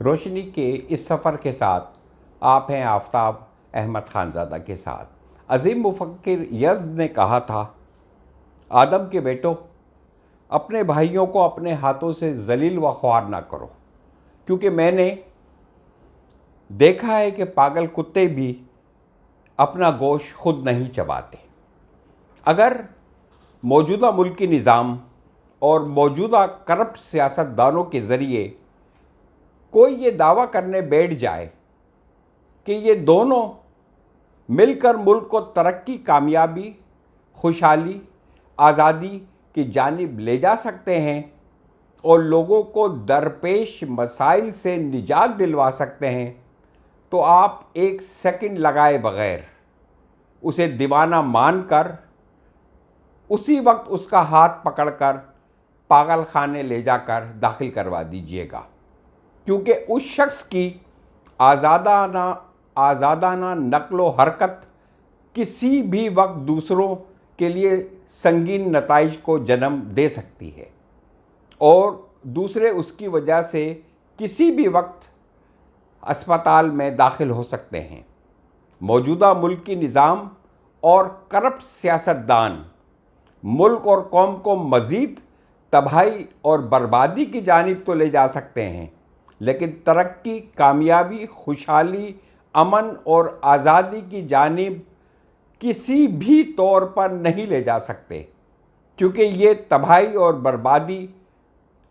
रोशनी के इस सफ़र के साथ आप हैं आफताब अहमद खानज़ादा के साथ। अजीम मुफक्किर यज़्द ने कहा था, आदम के बेटो, अपने भाइयों को अपने हाथों से जलील व ख्वार ना करो, क्योंकि मैंने देखा है कि पागल कुत्ते भी अपना गोश्त खुद नहीं चबाते। अगर मौजूदा मुल्की निज़ाम और मौजूदा करप्ट सियासतदानों के ज़रिए कोई ये दावा करने बैठ जाए कि ये दोनों मिलकर मुल्क को तरक्की, कामयाबी, खुशहाली, आज़ादी की जानिब ले जा सकते हैं और लोगों को दरपेश मसाइल से निजात दिलवा सकते हैं, तो आप एक सेकंड लगाए बग़ैर उसे दीवाना मानकर उसी वक्त उसका हाथ पकड़कर पागल खाने ले जाकर दाखिल करवा दीजिएगा, क्योंकि उस शख्स की आज़ादाना नक्लो हरकत किसी भी वक्त दूसरों के लिए संगीन नताइज को जन्म दे सकती है और दूसरे उसकी वजह से किसी भी वक्त अस्पताल में दाखिल हो सकते हैं। मौजूदा मुल्की निज़ाम और करप्ट सियासतदान मुल्क और कौम को मज़ीद तबाही और बर्बादी की जानिब तो ले जा सकते हैं, लेकिन तरक्की, कामयाबी, खुशहाली, अमन और आज़ादी की जानिब किसी भी तौर पर नहीं ले जा सकते, क्योंकि ये तबाही और बर्बादी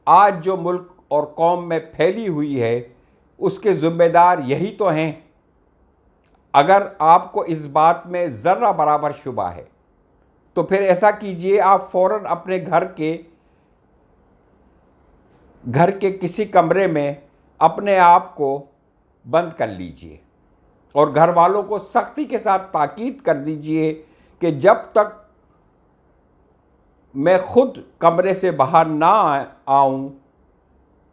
आज जो मुल्क और कौम में फैली हुई है उसके ज़िम्मेदार यही तो हैं। अगर आपको इस बात में ज़र्रा बराबर शुबा है तो फिर ऐसा कीजिए, आप फ़ौरन अपने घर के किसी कमरे में अपने आप को बंद कर लीजिए और घर वालों को सख्ती के साथ ताकीद कर दीजिए कि जब तक मैं खुद कमरे से बाहर ना आऊं,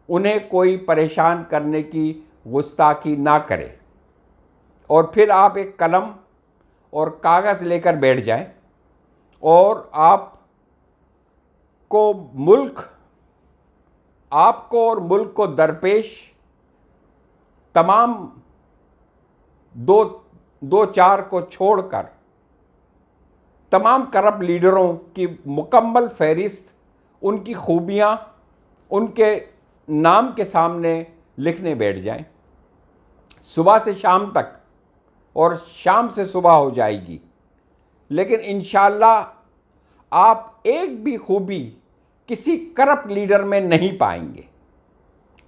उन्हें कोई परेशान करने की गुस्ताखी ना करे। और फिर आप एक कलम और कागज़ लेकर बैठ जाएं और आपको और मुल्क को दरपेश तमाम दो चार को छोड़कर तमाम करप्ट लीडरों की मुकम्मल फहरिस्त, उनकी खूबियाँ उनके नाम के सामने लिखने बैठ जाएं। सुबह से शाम तक और शाम से सुबह हो जाएगी, लेकिन इंशाअल्लाह आप एक भी खूबी किसी करप्ट लीडर में नहीं पाएंगे।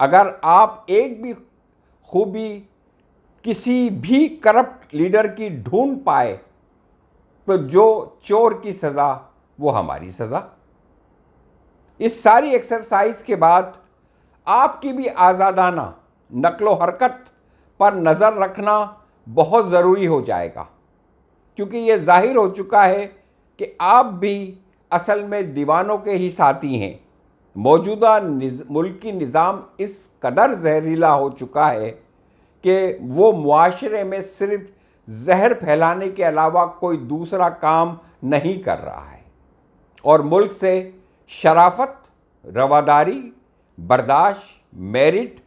अगर आप एक भी खूबी किसी भी करप्ट लीडर की ढूंढ पाए तो जो चोर की सज़ा वो हमारी सज़ा। इस सारी एक्सरसाइज के बाद आपकी भी आज़ादाना नक्लो हरकत पर नज़र रखना बहुत ज़रूरी हो जाएगा, क्योंकि ये ज़ाहिर हो चुका है कि आप भी असल में दीवानों के ही साथी हैं। मौजूदा मुल्की निज़ाम इस कदर जहरीला हो चुका है कि वो मुआशरे में सिर्फ जहर फैलाने के अलावा कोई दूसरा काम नहीं कर रहा है और मुल्क से शराफत, रवादारी, बर्दाश्त, मेरिट,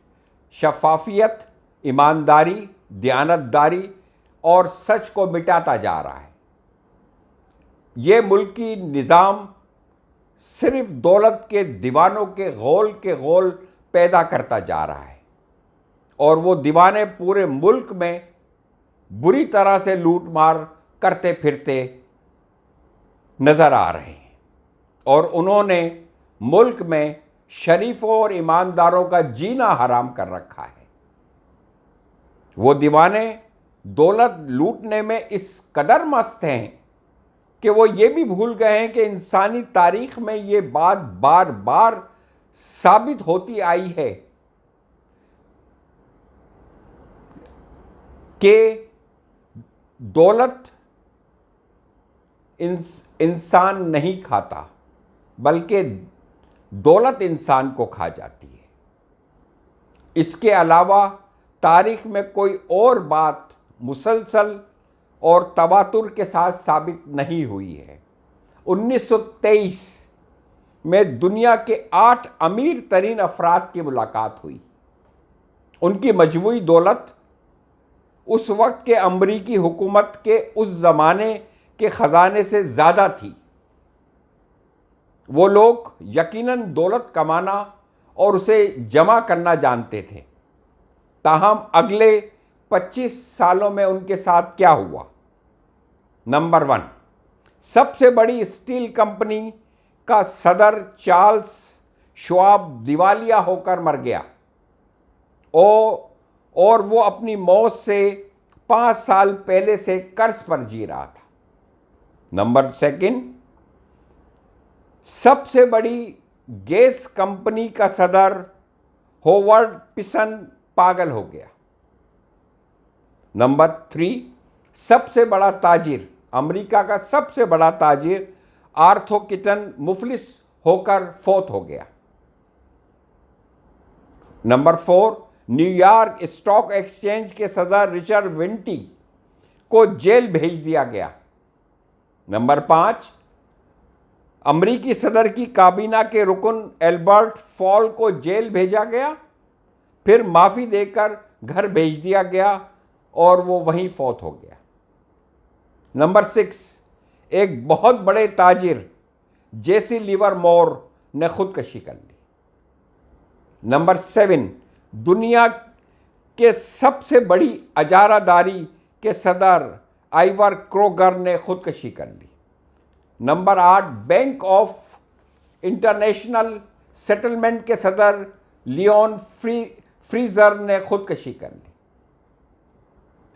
शफाफियत, ईमानदारी, दयानतदारी और सच को मिटाता जा रहा है। ये मुल्की निज़ाम सिर्फ दौलत के दीवानों के गोल पैदा करता जा रहा है और वो दीवाने पूरे मुल्क में बुरी तरह से लूट मार करते फिरते नज़र आ रहे हैं और उन्होंने मुल्क में शरीफों और ईमानदारों का जीना हराम कर रखा है। वो दीवाने दौलत लूटने में इस कदर मस्त हैं कि वो ये भी भूल गए हैं कि इंसानी तारीख में ये बात बार बार साबित होती आई है कि दौलत इंसान नहीं खाता, बल्कि दौलत इंसान को खा जाती है। इसके अलावा तारीख में कोई और बात मुसलसल और तवातुर के साथ साबित नहीं हुई है। 1923 में दुनिया के 8 अमीर तरीन अफराद की मुलाकात हुई उनकी मजमूई दौलत उस वक्त के अमरीकी हुकूमत के उस ज़माने के ख़जाने से ज़्यादा थी। वो लोग यकीनन दौलत कमाना और उसे जमा करना जानते थे। ताहम अगले 25 सालों में उनके साथ क्या हुआ? नंबर 1, सबसे बड़ी स्टील कंपनी का सदर चार्ल्स श्वाब दिवालिया होकर मर गया और वो अपनी मौत से 5 साल पहले से कर्ज पर जी रहा था। नंबर 2, सबसे बड़ी गैस कंपनी का सदर होवर्ड पिसन पागल हो गया। नंबर 3, सबसे बड़ा ताजिर, अमेरिका का सबसे बड़ा ताजिर आर्थर किटन मुफलिस होकर फौत हो गया। नंबर 4, न्यूयॉर्क स्टॉक एक्सचेंज के सदर रिचर्ड विंटी को जेल भेज दिया गया। नंबर 5, अमरीकी सदर की काबीना के रुकन एल्बर्ट फॉल को जेल भेजा गया, फिर माफ़ी देकर घर भेज दिया गया और वो वहीं फौत हो गया। नंबर 6, एक बहुत बड़े ताजिर जेसी लिवरमोर ने खुदकशी कर ली। नंबर 7, दुनिया के सबसे बड़ी अजारादारी के सदर आइवर क्रोगर ने खुदकशी कर ली। Number 8, bank of international settlement के सदर लियोन फ्रीजर ने खुदकशी कर ली।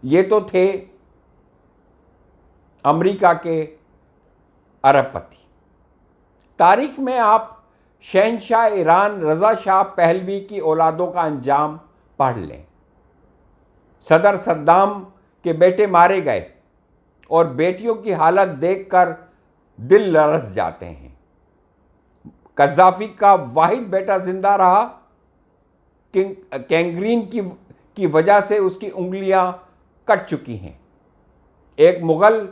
ये तो थे अमेरिका के अरबपति। तारीख में आप शहंशाह ईरान रज़ा शाह पहलवी की औलादों का अंजाम पढ़ लें। सदर सद्दाम के बेटे मारे गए और बेटियों की हालत देखकर दिल लरस जाते हैं। कज़ाफ़ी का वाहिद बेटा जिंदा रहा, गैंग्रीन की वजह से उसकी उंगलियां कट चुकी हैं। एक मुगल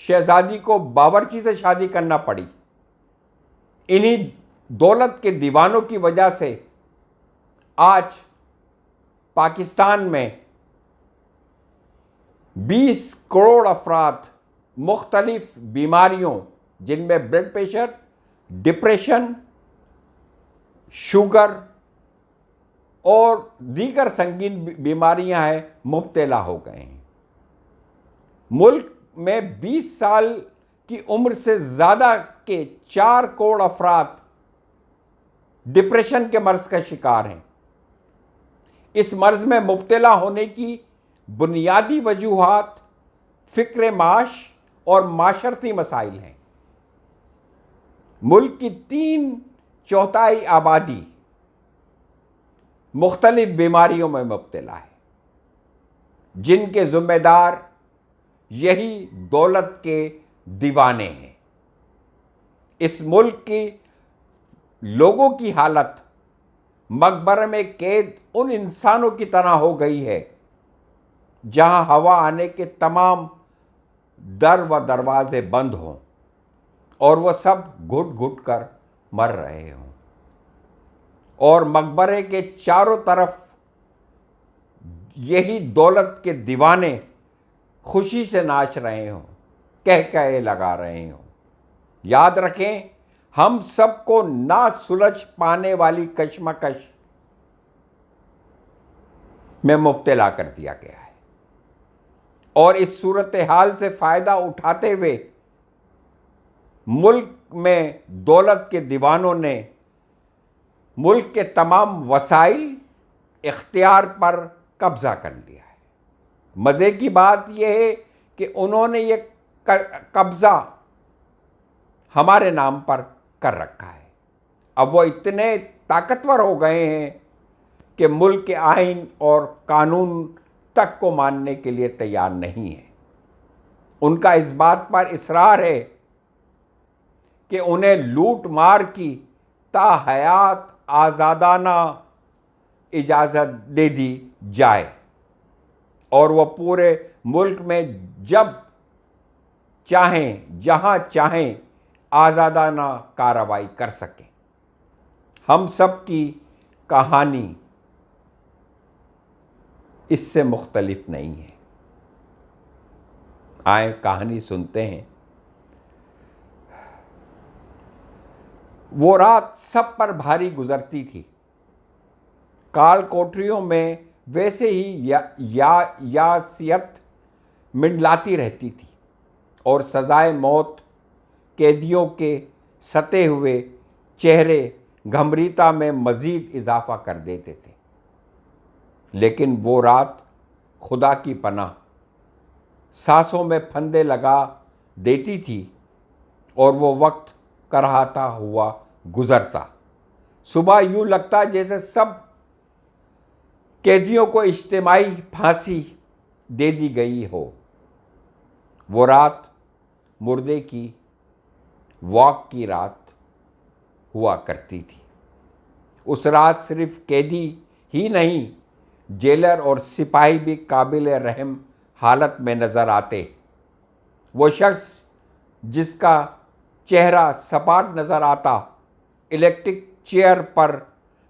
शहजादी को बावर्ची से शादी करना पड़ी। इन्हीं दौलत के दीवानों की वजह से आज पाकिस्तान में 20 करोड़ अफराद मुख्तलिफ बीमारियों, जिनमें ब्लड प्रेशर, डिप्रेशन, शुगर और दीगर संगीन बीमारियां हैं, मुब्तला हो गए हैं। मुल्क में 20 साल की उम्र से ज़्यादा के 4 करोड़ अफराद डिप्रेशन के मर्ज का शिकार हैं। इस मर्ज में मुब्तला होने की बुनियादी वजूहात फ़िक्र माश और माशरती मसाइल हैं। मुल्क की 3/4 आबादी मुख्तलिफ बीमारियों में मुब्तला है, जिनके ज़िम्मेदार यही दौलत के दीवाने हैं। इस मुल्क की लोगों की हालत मकबरे में कैद उन इंसानों की तरह हो गई है जहां हवा आने के तमाम दर व दरवाजे बंद हों और वह सब घुट घुट कर मर रहे हों, और मकबरे के चारों तरफ यही दौलत के दीवाने खुशी से नाच रहे हों, कह कहे लगा रहे हों। याद रखें, हम सबको ना सुलझ पाने वाली कशमकश में मुब्तला कर दिया गया है, और इस सूरत हाल से फ़ायदा उठाते हुए मुल्क में दौलत के दीवानों ने मुल्क के तमाम वसाइल इख्तियार पर कब्ज़ा कर लिया है। मज़े की बात यह है कि उन्होंने ये कब्ज़ा हमारे नाम पर कर रखा है। अब वो इतने ताकतवर हो गए हैं कि मुल्क के आइन और कानून तक को मानने के लिए तैयार नहीं है। उनका इस बात पर इसरार है कि उन्हें लूट मार की ताहयात आज़ादाना इजाज़त दे दी जाए और वह पूरे मुल्क में जब चाहें, जहां चाहें, आज़ादाना कार्रवाई कर सकें। हम सब की कहानी इससे मुख्तलिफ नहीं है। आए कहानी सुनते हैं। वो रात सब पर भारी गुजरती थी। काल कोठरियों में वैसे ही यासियत मिंडलाती रहती थी और सजाए मौत कैदियों के सते हुए चेहरे गंभीरता में मज़ीद इजाफा कर देते थे। लेकिन वो रात खुदा की पनाह सांसों में फंदे लगा देती थी और वो वक्त कराहता हुआ गुजरता। सुबह यूं लगता जैसे सब कैदियों को इज्तिमाई फांसी दे दी गई हो। वो रात मुर्दे की वॉक की रात हुआ करती थी। उस रात सिर्फ कैदी ही नहीं, जेलर और सिपाही भी काबिल रहम हालत में नज़र आते। वो शख्स जिसका चेहरा सपाट नज़र आता, इलेक्ट्रिक चेयर पर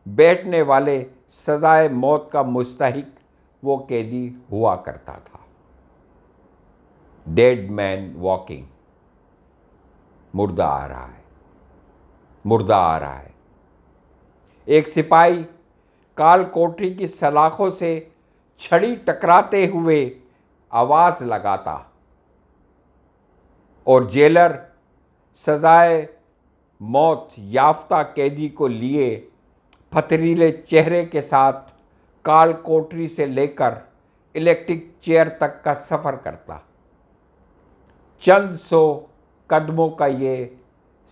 बैठने वाले सजाए मौत का मुस्तहिक वो कैदी हुआ करता था। Dead man walking. मुर्दा आ रहा है, मुर्दा आ रहा है। एक सिपाही काल कोठरी की सलाखों से छड़ी टकराते हुए आवाज लगाता और जेलर सजाए मौत याफ्ता कैदी को लिए पथरीले चेहरे के साथ काल कोठरी से लेकर इलेक्ट्रिक चेयर तक का सफ़र करता। चंद सौ कदमों का ये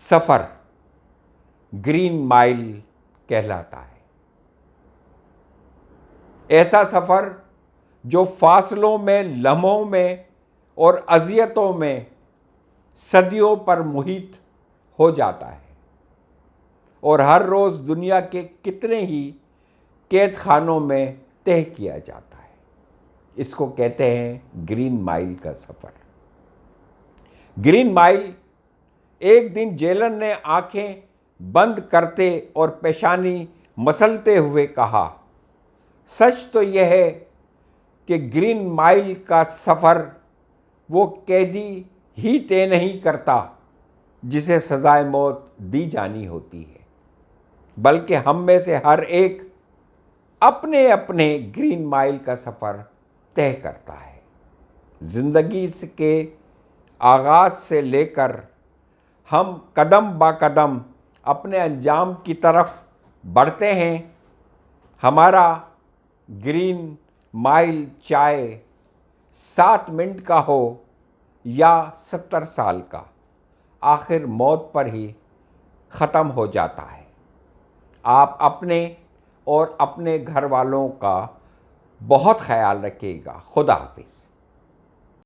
सफ़र ग्रीन माइल कहलाता है। ऐसा सफ़र जो फासलों में, लम्हों में और अजियतों में सदियों पर मुहित हो जाता है और हर रोज़ दुनिया के कितने ही कैद खानों में तय किया जाता है। इसको कहते हैं ग्रीन माइल का सफ़र। Green mile. एक दिन जेलर ने आंखें बंद करते और पेशानी मसलते हुए कहा, सच तो यह है कि ग्रीन माइल का सफ़र वो कैदी ही तय नहीं करता जिसे सजाए मौत दी जानी होती है, बल्कि हम में से हर एक अपने अपने ग्रीन माइल का सफ़र तय करता है। ज़िंदगी के आगाज़ से लेकर हम कदम ब कदम अपने अंजाम की तरफ बढ़ते हैं। हमारा ग्रीन माइल चाहे 7 मिनट का हो या 70 साल का, आखिर मौत पर ही ख़त्म हो जाता है। आप अपने और अपने घर वालों का बहुत ख्याल रखिएगा। खुदा हाफिज़।